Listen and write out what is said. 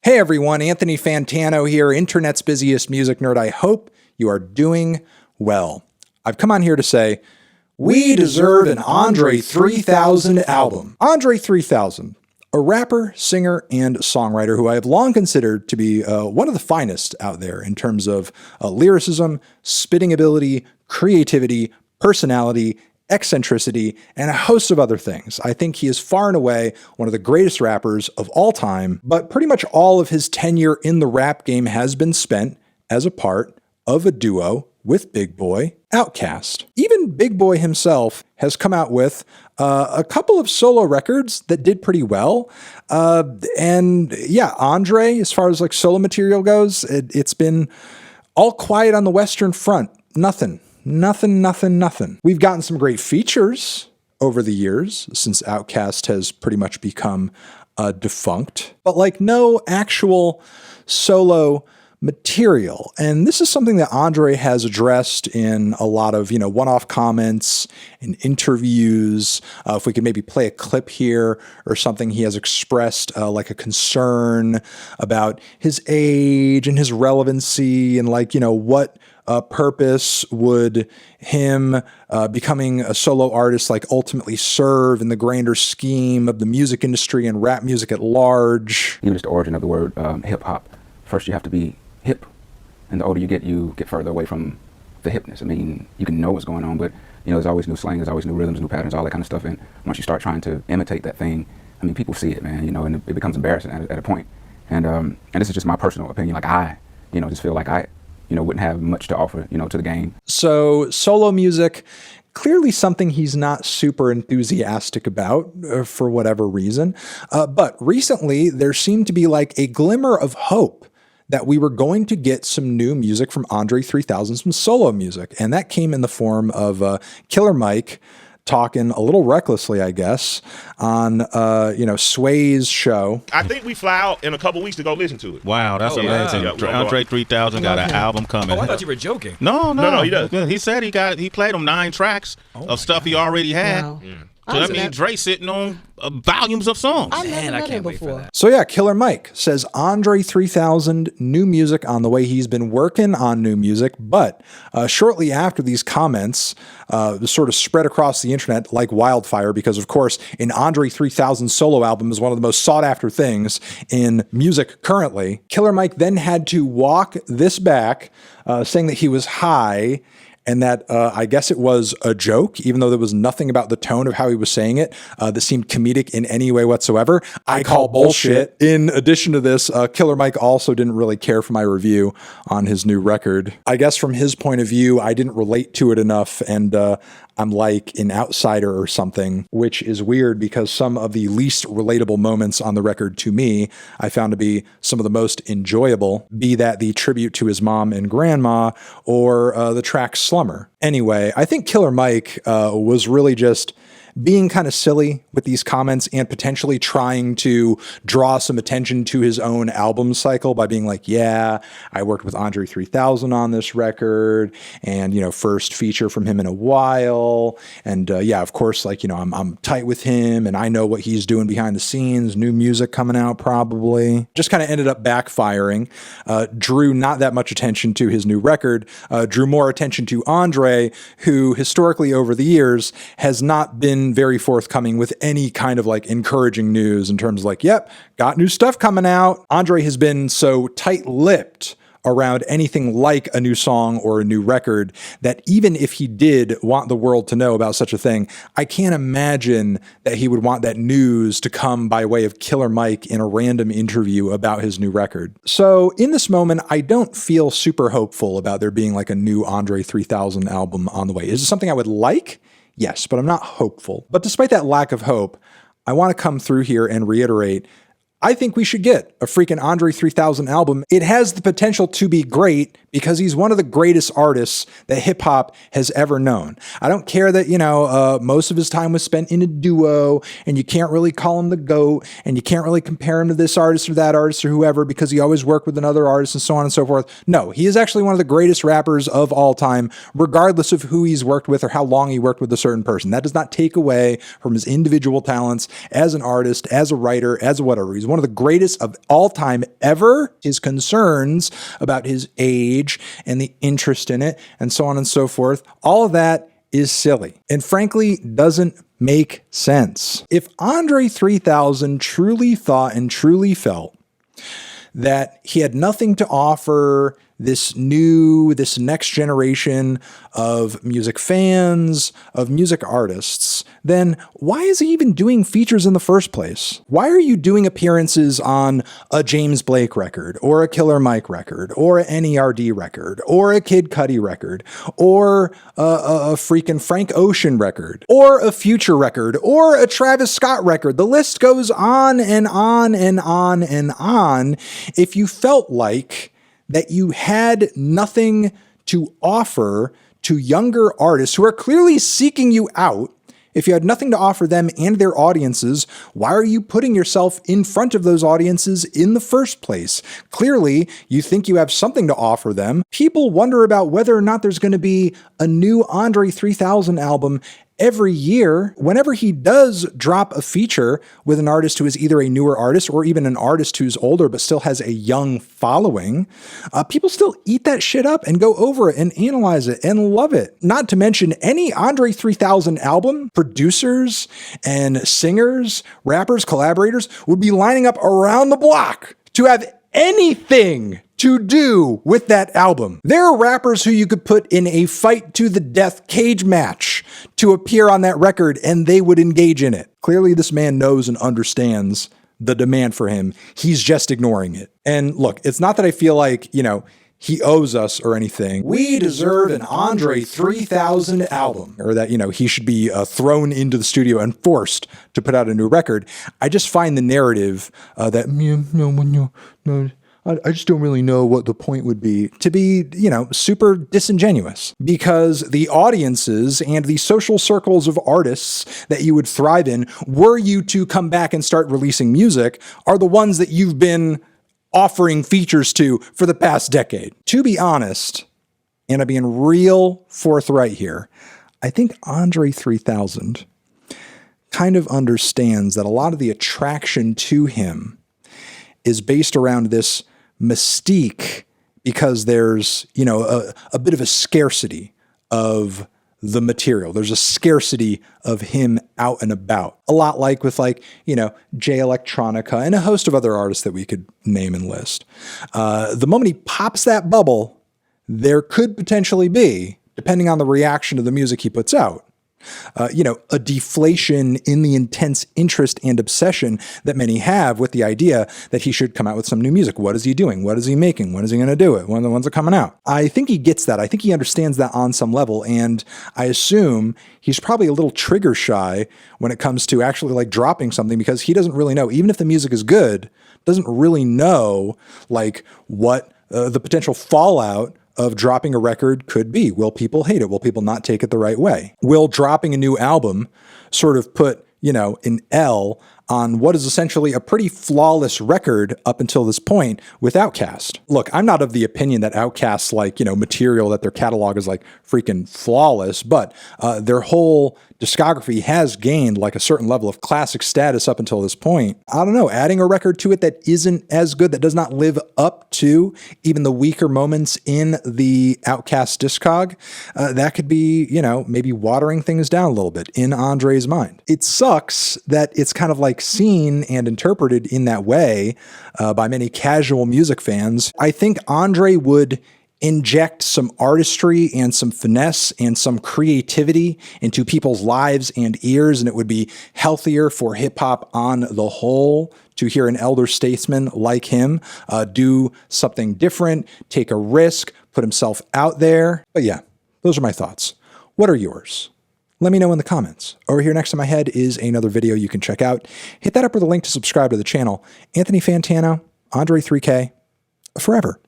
Hey everyone, Anthony Fantano here, internet's busiest music nerd. I hope you are doing well. I've come on here to say, we deserve an André 3000 album. André 3000, a rapper, singer, and songwriter who I have long considered to be one of the finest out there in terms of lyricism, spitting ability, creativity, personality, eccentricity, and a host of other things. I think he is far and away one of the greatest rappers of all time, but pretty much all of his tenure in the rap game has been spent as a part of a duo with Big Boy, Outkast. Even Big Boy himself has come out with a couple of solo records that did pretty well. And yeah, André, as far as like solo material goes, it's been all quiet on the Western Front. Nothing. We've gotten some great features over the years since Outkast has pretty much become defunct, but like no actual solo material. And this is something that André has addressed in a lot of, one-off comments and interviews. If we could maybe play a clip here or something, he has expressed like a concern about his age and his relevancy and what purpose would him becoming a solo artist ultimately serve in the grander scheme of the music industry and rap music at large. Even just the origin of the word hip hop. First you have to be hip, and the older you get further away from the hipness. I mean, you can know what's going on, but there's always new slang, there's always new rhythms, new patterns, all that kind of stuff. And once you start trying to imitate that thing, I mean, people see it, man, and it becomes embarrassing at a point. And this is just my personal opinion. I just feel like I wouldn't have much to offer, to the game. So solo music, clearly something he's not super enthusiastic about for whatever reason. But recently there seemed to be a glimmer of hope that we were going to get some new music from André 3000, some solo music. And that came in the form of Killer Mike talking a little recklessly, I guess, on, Sway's show. I think we fly out in a couple weeks to go listen to it. Wow, that's amazing. Yeah. André 3000 got an album coming. Oh, I thought you were joking. No, he does. He said he played them 9 tracks of stuff he already had. Wow. Yeah. So that means Dre sitting on volumes of songs. I can't wait for that. So yeah, Killer Mike says André 3000, new music on the way. He's been working on new music, but shortly after these comments sort of spread across the internet like wildfire, because of course an André 3000 solo album is one of the most sought after things in music currently. Killer Mike then had to walk this back, saying that he was high, and that I guess it was a joke, even though there was nothing about the tone of how he was saying it that seemed comedic in any way whatsoever. I call bullshit. In addition to this, Killer Mike also didn't really care for my review on his new record. I guess from his point of view, I didn't relate to it enough, and I'm like an outsider or something, which is weird because some of the least relatable moments on the record to me, I found to be some of the most enjoyable, be that the tribute to his mom and grandma or the track Slummer. Anyway, I think Killer Mike was really just being kind of silly with these comments and potentially trying to draw some attention to his own album cycle by being like, yeah, I worked with André 3000 on this record and, first feature from him in a while. And yeah, of course, I'm tight with him and I know what he's doing behind the scenes, new music coming out probably. Just kind of ended up backfiring, drew not that much attention to his new record, drew more attention to André, who historically over the years has not been very forthcoming with any kind of encouraging news in terms of yep, got new stuff coming out. André has been so tight-lipped around anything like a new song or a new record that even if he did want the world to know about such a thing, I can't imagine that he would want that news to come by way of Killer Mike in a random interview about his new record. So in this moment, I don't feel super hopeful about there being a new André 3000 album on the way. Is it something I would like? Yes, but I'm not hopeful. But despite that lack of hope, I want to come through here and reiterate, I think we should get a freaking André 3000 album. It has the potential to be great because he's one of the greatest artists that hip hop has ever known. I don't care that, most of his time was spent in a duo and you can't really call him the GOAT and you can't really compare him to this artist or that artist or whoever because he always worked with another artist and so on and so forth. No, he is actually one of the greatest rappers of all time, regardless of who he's worked with or how long he worked with a certain person. That does not take away from his individual talents as an artist, as a writer, as whatever. He's one of the greatest of all time ever. His concerns about his age and the interest in it and so on and so forth, all of that is silly and frankly doesn't make sense. If André 3000 truly thought and truly felt that he had nothing to offer this next generation of music fans, of music artists, then why is he even doing features in the first place? Why are you doing appearances on a James Blake record, or a Killer Mike record, or an NERD record, or a Kid Cudi record, or a freaking Frank Ocean record, or a Future record, or a Travis Scott record? The list goes on and on and on and on. If you felt like that you had nothing to offer to younger artists who are clearly seeking you out, if you had nothing to offer them and their audiences, why are you putting yourself in front of those audiences in the first place? Clearly, you think you have something to offer them. People wonder about whether or not there's going to be a new André 3000 album every year. Whenever he does drop a feature with an artist who is either a newer artist or even an artist who's older but still has a young following, people still eat that shit up and go over it and analyze it and love it. Not to mention, any André 3000 album, producers and singers, rappers, collaborators would be lining up around the block to have anything to do with that album. There are rappers who you could put in a fight to the death cage match to appear on that record and they would engage in it. Clearly, this man knows and understands the demand for him. He's just ignoring it. And look, it's not that I feel like, he owes us or anything. We deserve an André 3000 album, or that, he should be thrown into the studio and forced to put out a new record. I just find the narrative I just don't really know what the point would be to be, super disingenuous, because the audiences and the social circles of artists that you would thrive in, were you to come back and start releasing music, are the ones that you've been offering features to for the past decade. To be honest, and I'm being real forthright here, I think André 3000 kind of understands that a lot of the attraction to him is based around this mystique, because there's, a bit of a scarcity of the material. There's a scarcity of him out and about. A lot like with Jay Electronica and a host of other artists that we could name and list. The moment he pops that bubble, there could potentially be, depending on the reaction to the music he puts out, a deflation in the intense interest and obsession that many have with the idea that he should come out with some new music. What is he doing? What is he making? When is he going to do it? When's it coming out? I think he gets that. I think he understands that on some level. And I assume he's probably a little trigger shy when it comes to actually dropping something, because he doesn't really know, even if the music is good, doesn't really know what the potential fallout of dropping a record could be. Will people hate it? Will people not take it the right way? Will dropping a new album sort of put, an L on what is essentially a pretty flawless record up until this point with Outkast? Look, I'm not of the opinion that Outkast's material, that their catalog is freaking flawless, but their whole discography has gained a certain level of classic status up until this point. I don't know, adding a record to it that isn't as good, that does not live up to even the weaker moments in the Outkast discog, that could be, maybe watering things down a little bit in Andre's mind. It sucks that it's kind of seen and interpreted in that way by many casual music fans. I think Andre would inject some artistry and some finesse and some creativity into people's lives and ears, and it would be healthier for hip-hop on the whole to hear an elder statesman like him do something different, take a risk, put himself out there. But yeah, those are my thoughts. What are yours? Let me know in the comments. Over here next to my head is another video you can check out. Hit that up with a link to subscribe to the channel. Anthony Fantano, Andre 3K, forever.